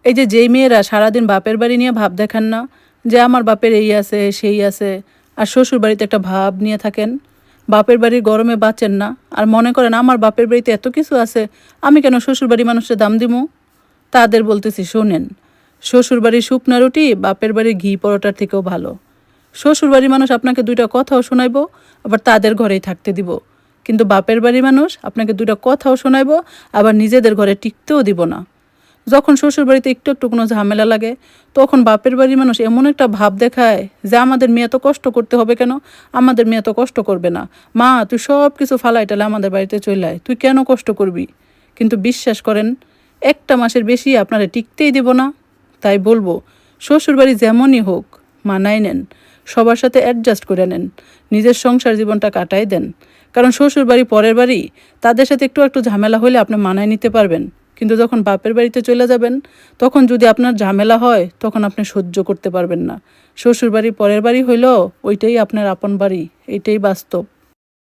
এই যে যেই মেয়েরা সারাদিন বাপের বাড়ি নিয়ে ভাব দেখান না, যে আমার বাপের এই আছে সেই আছে, আর শ্বশুর বাড়িতে একটা ভাব নিয়ে থাকেন, বাপের বাড়ির গরমে বাঁচেন না, আর মনে করেন আমার বাপের বাড়িতে এত কিছু আছে, আমি কেন শ্বশুর বাড়ি মানুষের দাম দিমু, তাদের বলতেছি শোনেন, শ্বশুর বাড়ির শুকনা রুটি বাপের বাড়ির ঘি পরোটার থেকেও ভালো। শ্বশুর বাড়ির মানুষ আপনাকে দুইটা কথাও শোনাইব, আবার তাদের ঘরেই থাকতে দিব, কিন্তু বাপের বাড়ির মানুষ আপনাকে দুইটা কথাও শোনাইব, আবার নিজেদের ঘরে টিকতেও দিব না। যখন শ্বশুরবাড়িতে একটু একটু কোনো ঝামেলা লাগে, তখন বাপের বাড়ির মানুষ এমন একটা ভাব দেখায় যে আমাদের মেয়ে তো কষ্ট করতে হবে কেন, আমাদের মেয়ে তো কষ্ট করবে না, মা তুই সব কিছু ফালাই টালে আমাদের বাড়িতে চলে আয়, তুই কেন কষ্ট করবি। কিন্তু বিশ্বাস করেন, একটা মাসের বেশি আপনারা টিকতেই দিব না। তাই বলবো, শ্বশুরবাড়ি যেমনই হোক মানায় নেন, সবার সাথে অ্যাডজাস্ট করে নেন, নিজের সংসার জীবনটা কাটাই দেন। কারণ শ্বশুরবাড়ি পরের বাড়ি, তাদের সাথে একটু একটু ঝামেলা হলে আপনি মানায় নিতে পারবেন, কিন্তু যখন বাপের বাড়িতে চলে যাবেন, তখন যদি আপনার ঝামেলা হয়, তখন আপনি সহ্য করতে পারবেন না। শ্বশুরবাড়ি পরের বাড়ি হইলেও ওইটাই আপনার আপন বাড়ি, এইটাই বাস্তব।